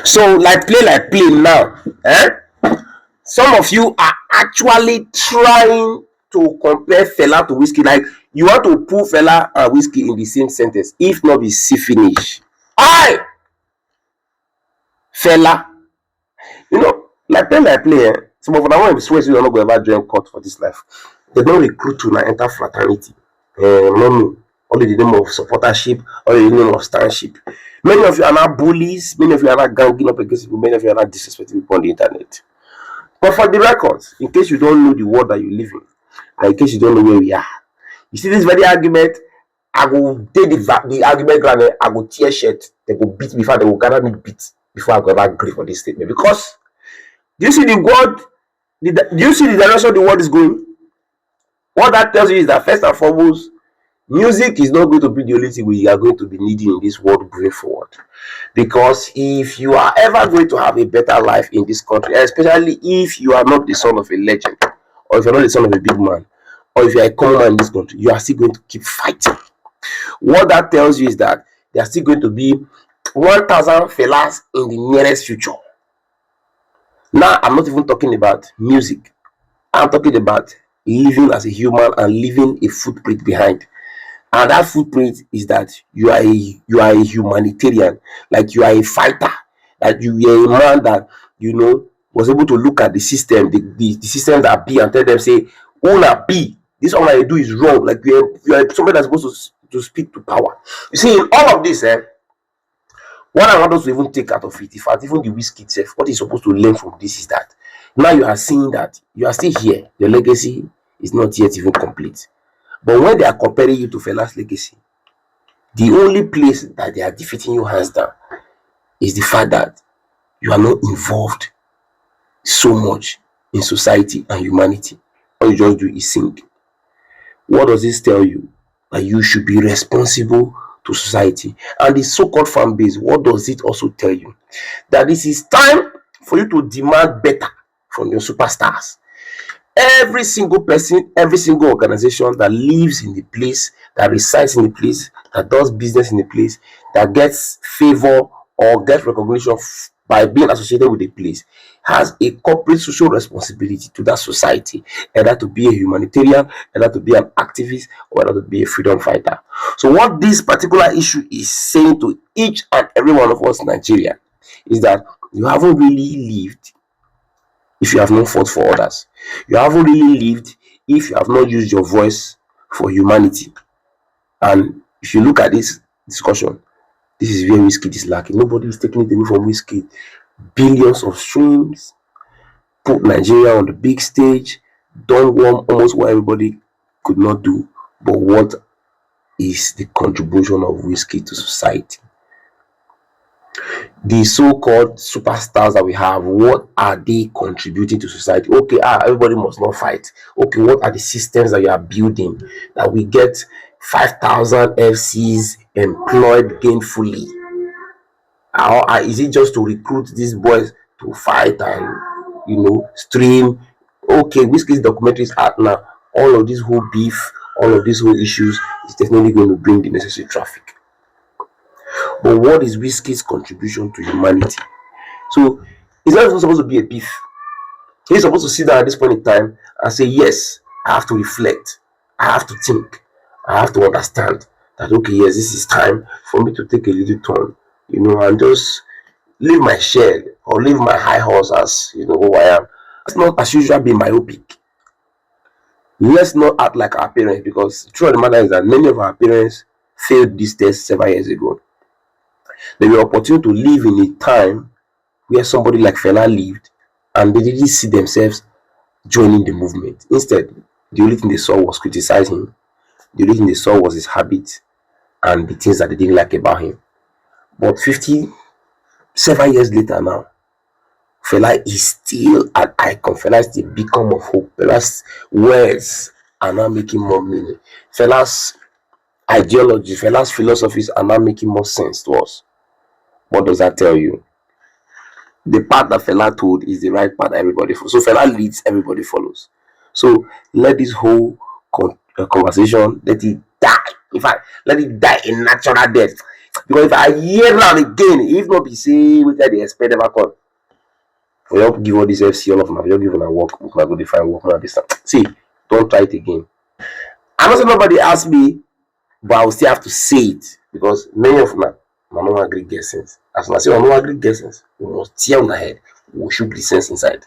So like play now. Eh? Some of you are actually trying to compare Fela to whiskey. Like you want to put Fela and whiskey in the same sentence. If not, be see finish. I Fela, like play. Some of them swear you are not going to ever join court for this life. They don't recruit to now enter fraternity. No, no. Only the name of supportership, only the name of standship. Many of you are not bullies. Many of you are not ganging up against people. Many of you are not disrespecting people on the internet. But for the records, in case you don't know the world that you live in, and in case you don't know where we are, you see this very argument, I will take the argument ground, I will tear shirt, they will beat me before they will gather me beat before I go ever agree for this statement. Because do you see the world, do you see the direction the world is going? What that tells you is that first and foremost, music is not going to be the only thing we are going to be needing in this world going forward. Because if you are ever going to have a better life in this country, especially if you are not the son of a legend, or if you're not the son of a big man, or if you're a common man in this country, you are still going to keep fighting. What that tells you is that there are still going to be 1,000 fellas in the nearest future. Now, I'm not even talking about music. I'm talking about living as a human and leaving a footprint behind. And that footprint is that you are a humanitarian, like you are a fighter, that you are a man that was able to look at the system, the system that be, and tell them, say, Una be, this all I do is wrong. Like you are somebody that's supposed to speak to power. You see, in all of this, what I want us to even take out of it, in fact, even the whiskey itself, what is supposed to learn from this is that now you are seeing that you are still here, your legacy is not yet even complete. But when they are comparing you to Fela's legacy, the only place that they are defeating you hands down is the fact that you are not involved so much in society and humanity. All you just do is sing. What does this tell you? That you should be responsible to society. And the so-called fan base, what does it also tell you? That this is time for you to demand better from your superstars. Every single person, every single organization that lives in the place, that resides in the place, that does business in the place, that gets favor or gets recognition by being associated with the place, has a corporate social responsibility to that society, either to be a humanitarian, either to be an activist, or either to be a freedom fighter. So what this particular issue is saying to each and every one of us Nigerian is that you haven't really lived if you have not fought for others. You haven't really lived if you have not used your voice for humanity. And if you look at this discussion, this is where whiskey is lacking. Nobody is taking it away from whiskey. Billions of streams, put Nigeria on the big stage, done almost what everybody could not do. But what is the contribution of whiskey to society? The so-called superstars that we have, what are they contributing to society? Okay, everybody must not fight. Okay, what are the systems that you are building that we get 5,000 FCs employed gainfully? Or is it just to recruit these boys to fight and stream? Okay, whiskey's documentaries out now. All of this whole beef, all of these whole issues is definitely going to bring the necessary traffic. But what is whiskey's contribution to humanity? So it's not even supposed to be a beef. He's supposed to sit down at this point in time and say, yes, I have to reflect, I have to think, I have to understand that, okay, yes, this is time for me to take a little turn, and just leave my shed or leave my high horse as who I am. Let's not as usual be myopic. Let's not act like our parents, because the truth of the matter is that many of our parents failed this test several years ago. They were opportunity to live in a time where somebody like Fela lived, and they didn't see themselves joining the movement. Instead, the only thing they saw was criticizing. The only thing they saw was his habits and the things that they didn't like about him. But several years later now, Fela is still an icon. Fela is the beacon of hope. Fela's words are now making more meaning. Fela's ideology, Fela's philosophies are now making more sense to us. What does that tell you? The path that Fela told is the right path that everybody follows. So Fela leads, everybody follows. So let this whole conversation, let it die. In fact, let it die a natural death. Because if I hear am again, if not be say wetin I dey expect never come, we help give all this FC all of una, we just give una work, una go dey find work, una dey start. See, don't try it again. I know say nobody ask me, but I will still have to say it because many of una no agree get sense. As una say una no agree get sense, we must tear una head, we will shoot the sense inside.